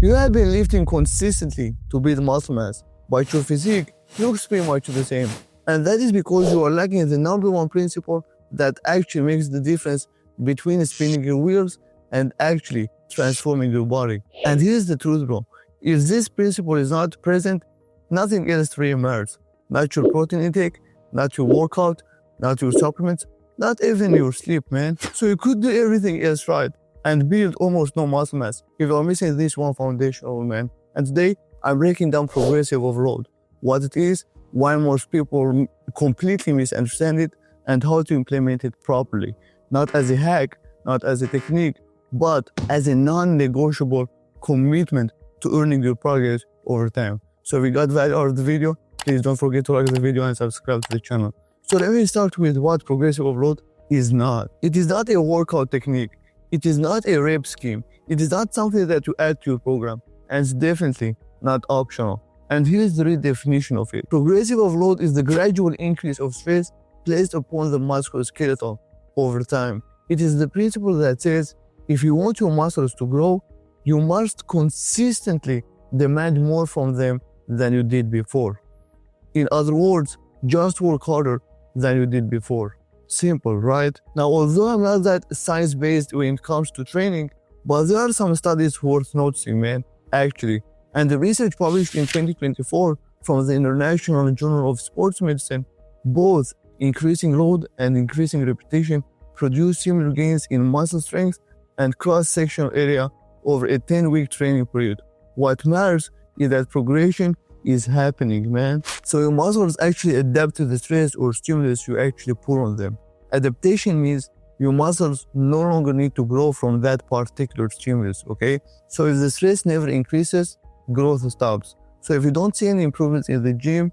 You have been lifting consistently to build muscle mass, but your physique looks pretty much the same. And that is because you are lacking the number one principle that actually makes the difference between spinning your wheels and actually transforming your body. And here's the truth, bro. If this principle is not present, nothing else really matters. Not your protein intake, not your workout, not your supplements, not even your sleep, man. So you could do everything else right and build almost no muscle mass if you're missing this one foundational, man. And today, I'm breaking down progressive overload, what it is, why most people completely misunderstand it, and how to implement it properly. Not as a hack, not as a technique, but as a non-negotiable commitment to earning your progress over time. So if you got value out of the video, please don't forget to like the video and subscribe to the channel. So let me start with what progressive overload is not. It is not a workout technique. It is not a rep scheme. It is not something that you add to your program. And it's definitely not optional. And here's the real definition of it. Progressive overload is the gradual increase of stress placed upon the musculoskeletal over time. It is the principle that says if you want your muscles to grow, you must consistently demand more from them than you did before. In other words, just work harder than you did before. Simple, right? Now, although I'm not that science-based when it comes to training, but there are some studies worth noticing, man, actually. And the research published in 2024 from the International Journal of Sports Medicine, both increasing load and increasing repetition produce similar gains in muscle strength and cross-sectional area over a 10-week training period. What matters is that progression is happening, man. So your muscles actually adapt to the stress or stimulus you actually put on them. Adaptation means your muscles no longer need to grow from that particular stimulus, okay? So if the stress never increases, growth stops. So if you don't see any improvements in the gym,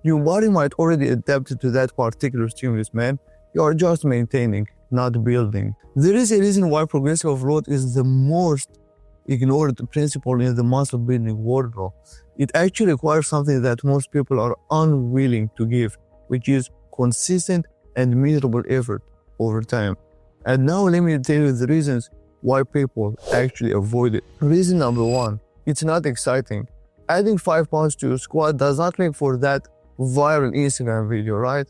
your body might already adapt to that particular stimulus, man. You are just maintaining, not building. There is a reason why progressive overload is the most ignored principle in the muscle building world, bro. It actually requires something that most people are unwilling to give, which is consistent and measurable effort over time. And now let me tell you the reasons why people actually avoid it. Reason number one, it's not exciting. Adding 5 pounds to your squat does not make for that viral Instagram video, right?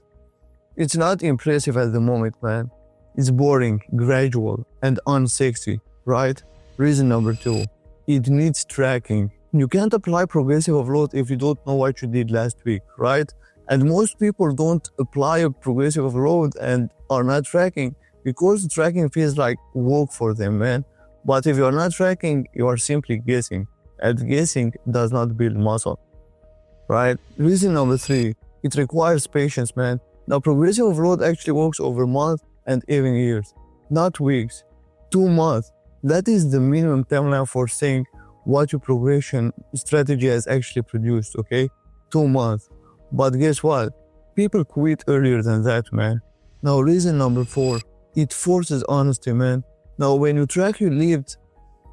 It's not impressive at the moment, man. It's boring, gradual, and unsexy, right? Reason number two, it needs tracking. You can't apply progressive overload if you don't know what you did last week, right? And most people don't apply a progressive overload and are not tracking because tracking feels like work for them, man. But if you're not tracking, you are simply guessing. And guessing does not build muscle, right? Reason number three, it requires patience, man. Now, progressive overload actually works over months and even years, not weeks. 2 months. That is the minimum timeline for saying what your progression strategy has actually produced, okay? 2 months. But guess what? People quit earlier than that, man. Now, reason number four, it forces honesty, man. Now, when you track your lifts,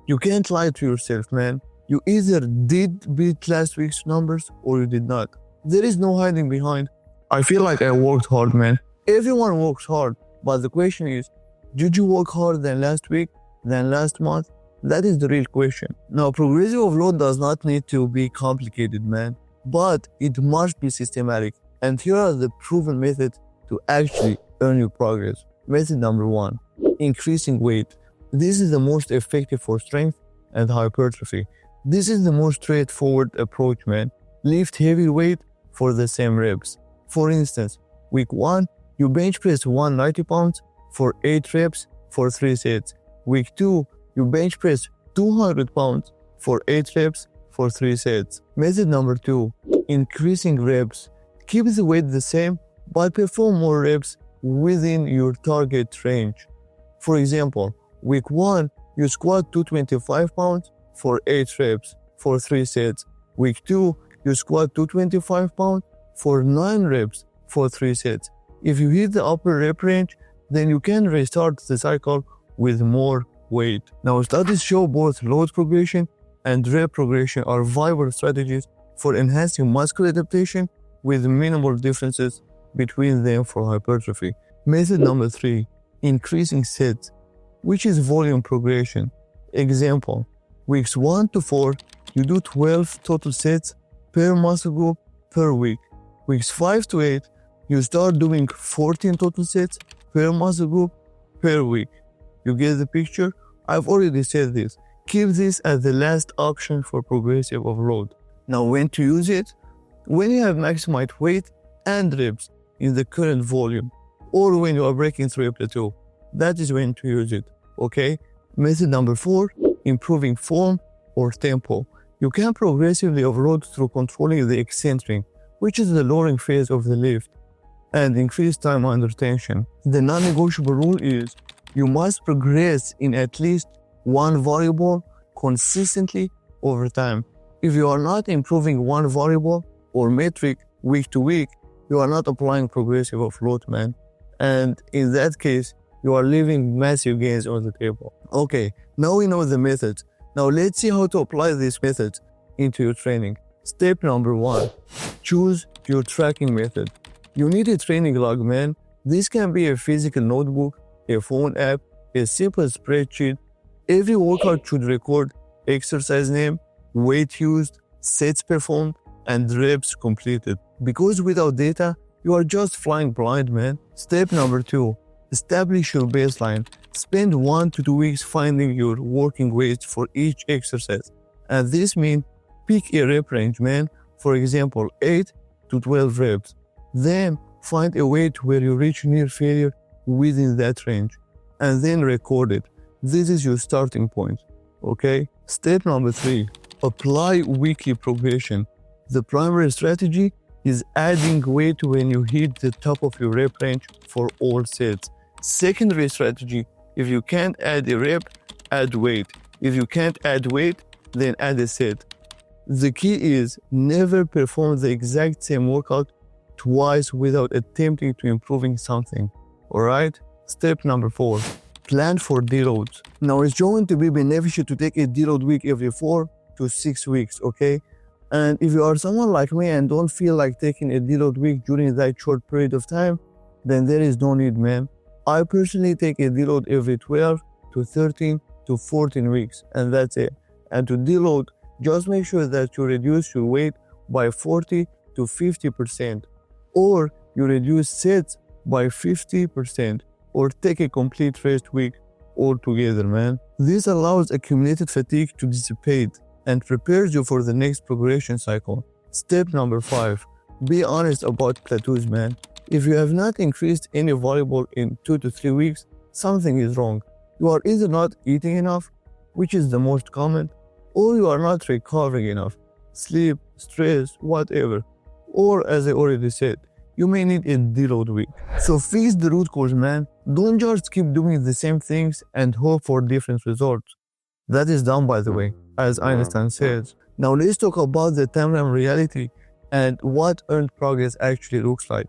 you can't lie to yourself, man. You either did beat last week's numbers or you did not. There is no hiding behind. I feel like I worked hard, man. Everyone works hard, but the question is, did you work harder than last week, than last month? That is the real question. Now, progressive overload does not need to be complicated, man, but it must be systematic. And here are the proven methods to actually earn your progress. Method number one, increasing weight. This is the most effective for strength and hypertrophy. This is the most straightforward approach, man. Lift heavy weight for the same reps. For instance, week 1, you bench press 190 pounds for 8 reps for 3 sets. Week 2, you bench press 200 pounds for 8 reps for 3 sets. Method number 2, increasing reps. Keep the weight the same, but perform more reps within your target range. For example, week 1, you squat 225 pounds for 8 reps for 3 sets. Week 2, you squat 225 pounds for 9 reps for 3 sets. If you hit the upper rep range, then you can restart the cycle with more weight. Now, studies show both load progression and rep progression are viable strategies for enhancing muscle adaptation with minimal differences between them for hypertrophy. Method number 3, increasing sets, which is volume progression. Example, Weeks 1 to 4, you do 12 total sets per muscle group per week. Weeks 5 to 8, you start doing 14 total sets per muscle group per week. You get the picture? I've already said this. Keep this as the last option for progressive overload. Now, when to use it? When you have maximized weight and reps in the current volume, or when you are breaking through a plateau. That is when to use it, okay? Method number 4, improving form or tempo. You can progressively overload through controlling the eccentric, which is the lowering phase of the lift, and increase time under tension. The non-negotiable rule is you must progress in at least one variable consistently over time. If you are not improving one variable or metric week to week, you are not applying progressive overload, man. And in that case, you are leaving massive gains on the table. Okay, now we know the methods. Now let's see how to apply these methods into your training. Step number 1, choose your tracking method. You need a training log, man. This can be a physical notebook, a phone app, a simple spreadsheet. Every workout should record exercise name, weight used, sets performed, and reps completed. Because without data, you are just flying blind, man. Step number 2, establish your baseline. Spend 1 to 2 weeks finding your working weights for each exercise. And this means pick a rep range, man. For example, 8 to 12 reps. Then find a weight where you reach near failure within that range. And then record it. This is your starting point, okay? Step number 3, apply weekly progression. The primary strategy is adding weight when you hit the top of your rep range for all sets. Secondary strategy, if you can't add a rep, add weight. If you can't add weight, then add a set. The key is never perform the exact same workout twice without attempting to improving something, alright? Step number 4, plan for deloads. Now it's going to be beneficial to take a deload week every 4 to 6 weeks, okay? And if you are someone like me and don't feel like taking a deload week during that short period of time, then there is no need, man. I personally take a deload every 12 to 13 to 14 weeks, and that's it. And to deload, just make sure that you reduce your weight by 40 to 50%, or you reduce sets by 50%, or take a complete rest week altogether, man. This allows accumulated fatigue to dissipate and prepares you for the next progression cycle. Step number 5, be honest about plateaus, man. If you have not increased any variable in 2 to 3 weeks, something is wrong. You are either not eating enough, which is the most common, or you are not recovering enough. Sleep, stress, whatever. Or as I already said, you may need a deload week. So fix the root cause, man. Don't just keep doing the same things and hope for different results. That is done, by the way, as Einstein says. Now let's talk about the timeline reality and what earned progress actually looks like.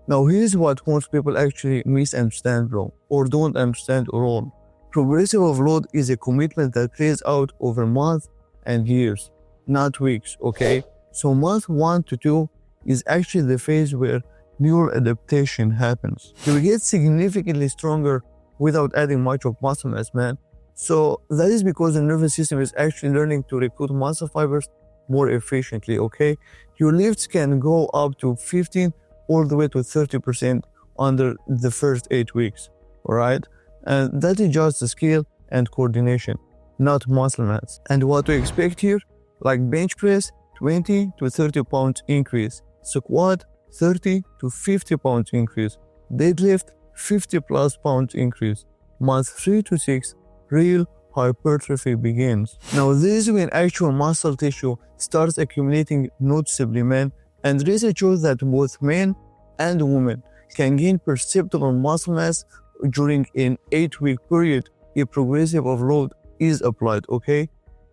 Now here's what most people actually misunderstand, bro, or don't understand at all. Progressive overload is a commitment that plays out over months and years, not weeks, okay? So month 1 to 2 is actually the phase where neural adaptation happens. You get significantly stronger without adding much of muscle mass, man. So that is because the nervous system is actually learning to recruit muscle fibers more efficiently, okay? Your lifts can go up to 15 all the way to 30% under the first 8 weeks, alright? And that is just the skill and coordination, not muscle mass. And what to expect here? Like bench press, 20 to 30 pounds increase. Squat, 30 to 50 pounds increase. Deadlift, 50 plus pounds increase. Month 3 to 6, real hypertrophy begins. Now this is when actual muscle tissue starts accumulating noticeably, man, and research shows that both men and women can gain perceptible muscle mass during an 8-week period if progressive overload is applied, okay?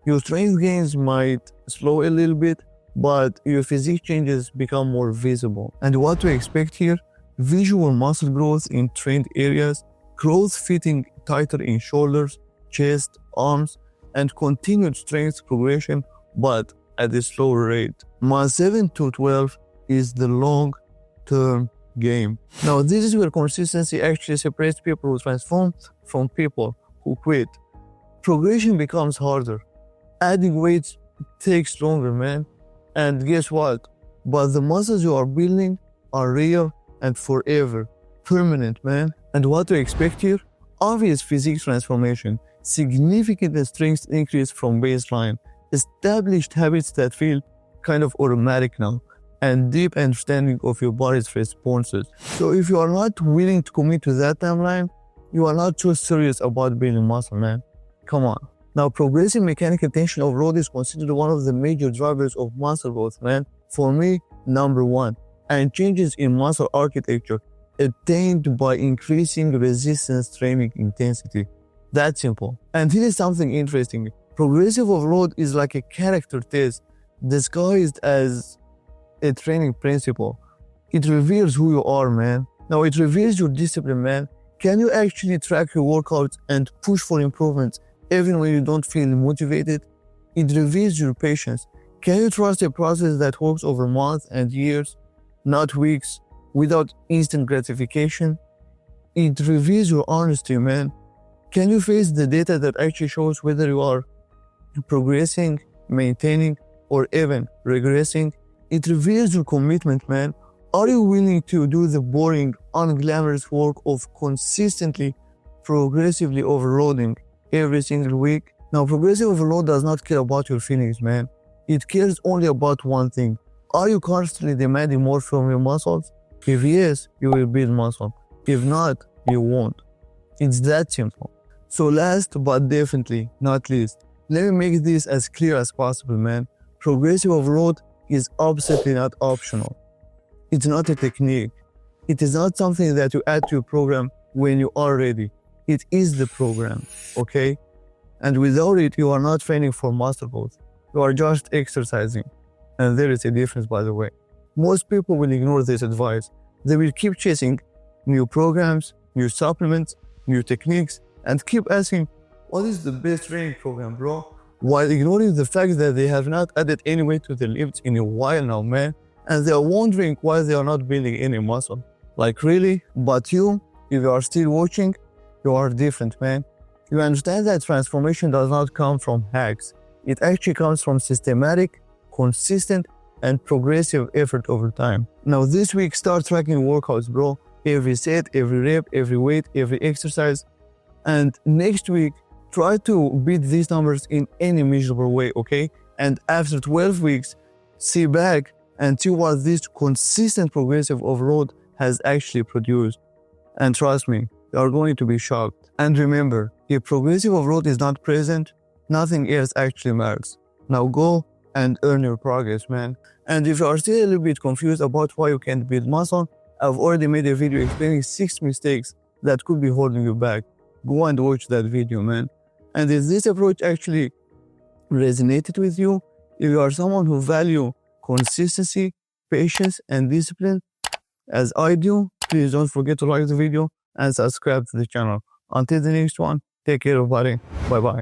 Your strength gains might slow a little bit, but your physique changes become more visible. And what to expect here? Visual muscle growth in trained areas, growth fitting tighter in shoulders, chest, arms, and continued strength progression, but at a slower rate. Month 7 to 12 is the long-term game. Now, this is where consistency actually separates people who transform from people who quit. Progression becomes harder, Adding weight takes longer, man. And guess what? But the muscles you are building are real and forever. Permanent, man. And what to expect here? Obvious physique transformation, significant strength increase from baseline, established habits that feel kind of automatic now, and deep understanding of your body's responses. So if you are not willing to commit to that timeline, you are not too serious about building muscle, man. Come on. Now, progressive mechanical tension overload is considered one of the major drivers of muscle growth, man. For me, number one. And changes in muscle architecture attained by increasing resistance training intensity. That's simple. And here is something interesting. Progressive overload is like a character test disguised as a training principle. It reveals who you are, man. Now, it reveals your discipline, man. Can you actually track your workouts and push for improvements even when you don't feel motivated? It reveals your patience. Can you trust a process that works over months and years, not weeks, without instant gratification? It reveals your honesty, man. Can you face the data that actually shows whether you are progressing, maintaining, or even regressing? It reveals your commitment, man. Are you willing to do the boring, unglamorous work of consistently, progressively overloading every single week? Now, progressive overload does not care about your feelings, man. It cares only about one thing. Are you constantly demanding more from your muscles? If yes, you will build muscle. If not, you won't. It's that simple. So last but definitely not least, let me make this as clear as possible, man. Progressive overload is absolutely not optional. It's not a technique. It is not something that you add to your program when you are ready. It is the program, okay? And without it, you are not training for muscle growth. You are just exercising. And there is a difference, by the way. Most people will ignore this advice. They will keep chasing new programs, new supplements, new techniques, and keep asking, what is the best training program, bro? While ignoring the fact that they have not added any weight to their lifts in a while now, man. And they are wondering why they are not building any muscle. Like, really? But you, if you are still watching, you are different, man. You understand that transformation does not come from hacks. It actually comes from systematic, consistent, and progressive effort over time. Now, this week, start tracking workouts, bro. Every set, every rep, every weight, every exercise. And next week, try to beat these numbers in any measurable way, okay? And after 12 weeks, see back and see what this consistent progressive overload has actually produced. And trust me, you are going to be shocked. And remember, if progressive overload is not present, nothing else actually matters. Now go and earn your progress, man. And if you are still a little bit confused about why you can't build muscle, I've already made a video explaining 6 mistakes that could be holding you back. Go and watch that video, man. And if this approach actually resonated with you, if you are someone who values consistency, patience, and discipline, as I do, please don't forget to like the video and subscribe to the channel. Until the next one, take care, everybody. Bye-bye.